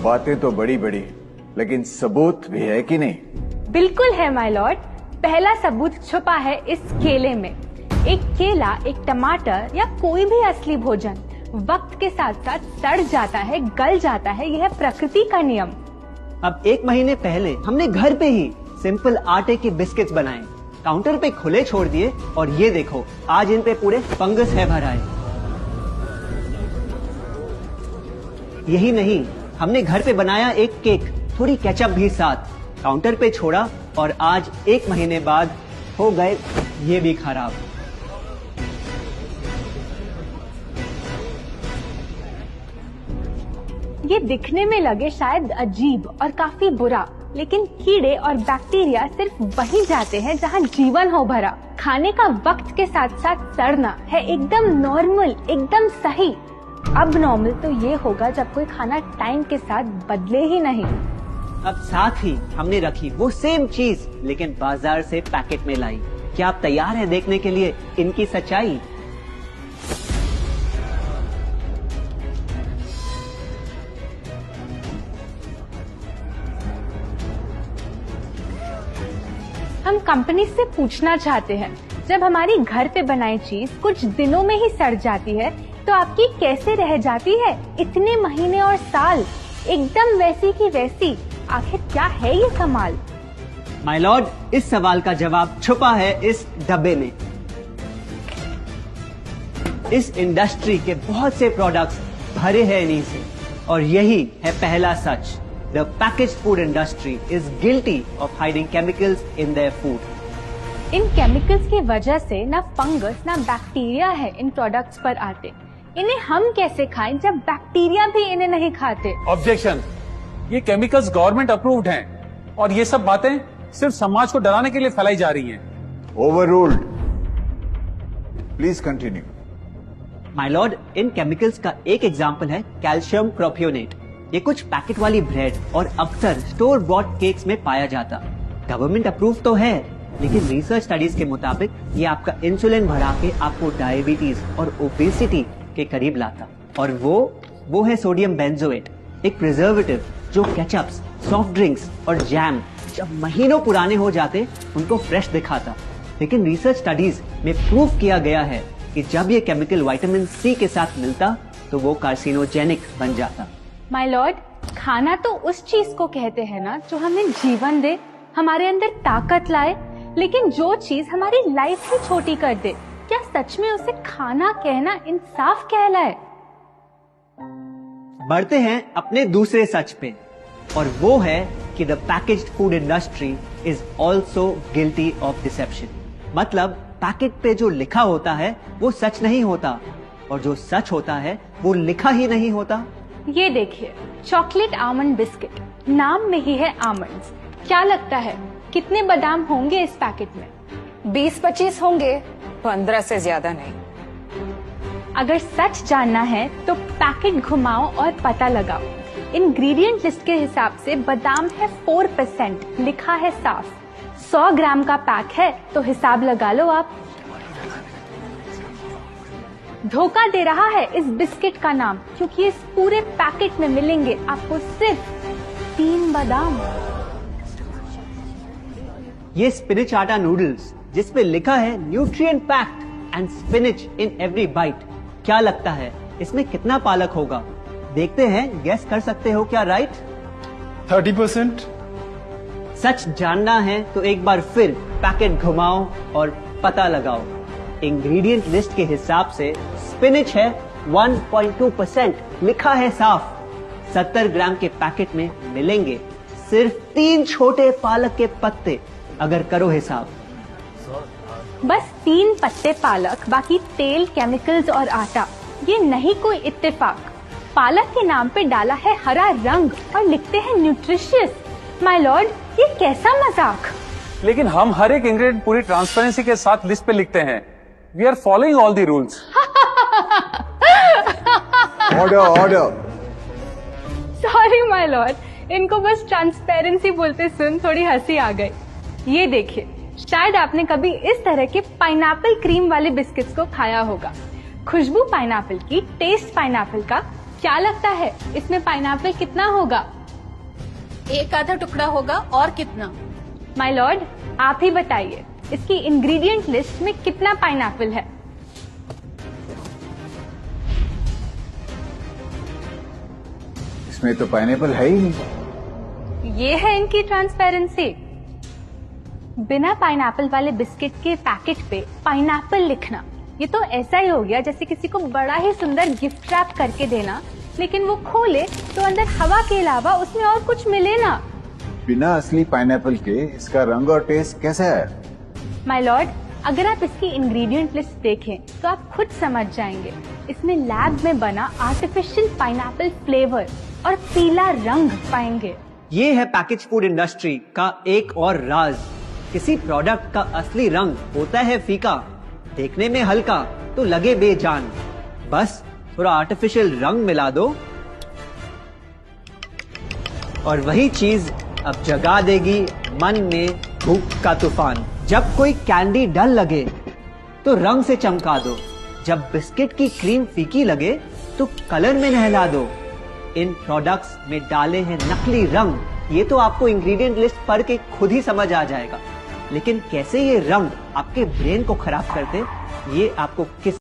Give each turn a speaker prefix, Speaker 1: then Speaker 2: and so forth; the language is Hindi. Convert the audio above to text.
Speaker 1: बातें तो बड़ी बड़ी, लेकिन सबूत भी है कि नहीं?
Speaker 2: बिल्कुल है माय लॉर्ड। पहला सबूत छुपा है इस केले में। एक केला, एक टमाटर या कोई भी असली भोजन वक्त के साथ साथ सड़ जाता है, गल जाता है। यह प्रकृति का नियम।
Speaker 3: अब 1 महीने पहले हमने घर पे ही सिंपल आटे के बिस्किट्स बनाए, काउंटर पे खुले छोड़ दिए और ये देखो आज इन पे पूरे फंगस है भरा है। यही नहीं, हमने घर पे बनाया एक केक, थोड़ी केचप भी साथ, काउंटर पे छोड़ा और आज 1 महीने बाद हो गए ये भी खराब।
Speaker 2: ये दिखने में लगे शायद अजीब और काफी बुरा, लेकिन कीड़े और बैक्टीरिया सिर्फ वहीं जाते हैं जहां जीवन हो भरा। खाने का वक्त के साथ साथ सड़ना है एकदम नॉर्मल, एकदम सही। अब नॉर्मल तो ये होगा जब कोई खाना टाइम के साथ बदले ही नहीं।
Speaker 3: अब साथ ही हमने रखी वो सेम चीज, लेकिन बाजार से पैकेट में लाई। क्या आप तैयार हैं देखने के लिए इनकी सच्चाई?
Speaker 2: हम कंपनी से पूछना चाहते हैं, जब हमारी घर पे बनाई चीज कुछ दिनों में ही सड़ जाती है तो आपकी कैसे रह जाती है इतने महीने और साल, एकदम वैसी की वैसी? आखिर क्या है ये कमाल?
Speaker 3: माय लॉर्ड, इस सवाल का जवाब छुपा है इस डब्बे में। इस इंडस्ट्री के बहुत से प्रोडक्ट्स भरे हैं इन्हीं से, और यही है पहला सच। The packaged food industry is guilty of hiding chemicals in their food.
Speaker 2: In chemicals की वजह से ना फंगस ना बैक्टीरिया है इन प्रोडक्ट्स पर आते। इन्हें हम कैसे खाएं जब बैक्टीरिया भी इन्हें नहीं खाते?
Speaker 4: ऑब्जेक्शन, ये केमिकल्स गवर्नमेंट अप्रूव्ड हैं और ये सब बातें सिर्फ समाज को डराने के लिए फैलाई जा रही हैं।
Speaker 1: Overruled. Please continue.
Speaker 3: My Lord, in chemicals का एक एग्जांपल है कैल्शियम प्रोपियोनेट। ये कुछ पैकेट वाली ब्रेड और अक्सर स्टोर बॉट केक्स में पाया जाता। गवर्नमेंट अप्रूव तो है, लेकिन रिसर्च स्टडीज के मुताबिक ये आपका इंसुलिन बढ़ा के आपको डायबिटीज और ओबेसिटी के करीब लाता। और वो है सोडियम बेंजोएट, एक प्रिजर्वेटिव जो केचप्स, सॉफ्ट ड्रिंक्स और जैम जब महीनों पुराने हो जाते उनको फ्रेश दिखाता। लेकिन रिसर्च स्टडीज में प्रूव किया गया है कि जब ये केमिकल विटामिन सी के साथ मिलता तो वो कार्सिनोजेनिक बन जाता।
Speaker 2: माय लॉर्ड, खाना तो उस चीज को कहते हैं ना जो हमें जीवन दे, हमारे अंदर ताकत लाए। लेकिन जो चीज हमारी लाइफ ही छोटी कर दे, क्या सच में उसे खाना कहना इंसाफ कहलाए?
Speaker 3: बढ़ते हैं अपने दूसरे सच पे, और वो है कि the packaged food industry is also guilty of deception. मतलब पैकेट पे जो लिखा होता है वो सच नहीं होता, और जो सच होता है वो लिखा ही नहीं होता।
Speaker 2: ये देखिए, चॉकलेट आमंड बिस्किट, नाम में ही है आमंड्स। क्या लगता है कितने बादाम होंगे इस पैकेट में?
Speaker 5: 20-25 होंगे, 15 से ज्यादा नहीं।
Speaker 2: अगर सच जानना है तो पैकेट घुमाओ और पता लगाओ। इंग्रेडिएंट लिस्ट के हिसाब से बादाम है 4%, लिखा है साफ। 100 ग्राम का पैक है तो हिसाब लगा लो आप। धोखा दे रहा है इस बिस्किट का नाम, क्योंकि इस पूरे पैकेट में मिलेंगे आपको सिर्फ 3 बादाम।
Speaker 3: ये स्पिनच आटा नूडल्स जिसपे लिखा है nutrient packed and spinach in every bite. क्या लगता है इसमें कितना पालक होगा? देखते हैं, गेस कर सकते हो क्या राइट?
Speaker 4: 30%।
Speaker 3: सच जानना है तो एक बार फिर पैकेट घुमाओ और पता लगाओ। इंग्रेडिएंट लिस्ट के हिसाब से स्पिनच है 1.2%, लिखा है साफ। 70 ग्राम के पैकेट में मिलेंगे सिर्फ 3 छोटे पालक के पत्ते। अगर करो हिसाब,
Speaker 2: बस 3 पत्ते पालक, बाकी तेल, केमिकल्स और आटा। ये नहीं कोई इत्तेफाक। पालक के नाम पे डाला है हरा रंग और लिखते हैं न्यूट्रिशियस। माय लॉर्ड, ये कैसा मजाक?
Speaker 4: लेकिन हम हर एक इंग्रेडिएंट पूरी ट्रांसपेरेंसी के साथ लिस्ट पे लिखते हैं। We are following all the rules.
Speaker 1: Order.
Speaker 2: Sorry my lord, इनको बस ट्रांसपेरेंसी बोलते सुन थोड़ी हंसी आ गई। ये देखिए, शायद आपने कभी इस तरह के पाइनएप्पल क्रीम वाले बिस्किट्स को खाया होगा। खुशबू पाइनएप्पल की, टेस्ट पाइनएप्पल का। क्या लगता है इसमें पाइनएप्पल कितना होगा?
Speaker 6: एक आधा टुकड़ा होगा और कितना?
Speaker 2: माय लॉर्ड, आप ही बताइए इसकी इंग्रेडिएंट लिस्ट में कितना पाइनएप्पल है?
Speaker 1: इसमें तो पाइनएप्पल है ही नहीं।
Speaker 2: ये है इनकी ट्रांसपेरेंसी। बिना पाइनएप्पल वाले बिस्किट के पैकेट पे पाइनएप्पल लिखना, ये तो ऐसा ही हो गया जैसे किसी को बड़ा ही सुंदर गिफ्ट रैप करके देना, लेकिन वो खोले तो अंदर हवा के अलावा उसमें और कुछ मिले ना।
Speaker 1: बिना असली पाइनएप्पल के इसका रंग और टेस्ट कैसा है?
Speaker 2: माय लॉर्ड, अगर आप इसकी इंग्रेडिएंट लिस्ट देखें तो आप खुद समझ जाएंगे। इसमें लैब में बना आर्टिफिशियल पाइनएप्पल फ्लेवर और पीला रंग पाएंगे।
Speaker 3: ये है पैकेज फूड इंडस्ट्री का एक और राज। किसी प्रोडक्ट का असली रंग होता है फीका, देखने में हल्का तो लगे बेजान। बस थोड़ा आर्टिफिशियल रंग मिला दो और वही चीज अब जगा देगी मन में भूख का तूफान। जब कोई कैंडी डल लगे तो रंग से चमका दो, जब बिस्किट की क्रीम फीकी लगे तो कलर में नहला दो। इन प्रोडक्ट्स में डाले हैं नकली रंग, ये तो आपको इंग्रेडिएंट लिस्ट पढ़ के खुद ही समझ आ जाएगा। लेकिन कैसे ये रंग आपके ब्रेन को खराब करते, ये आपको किस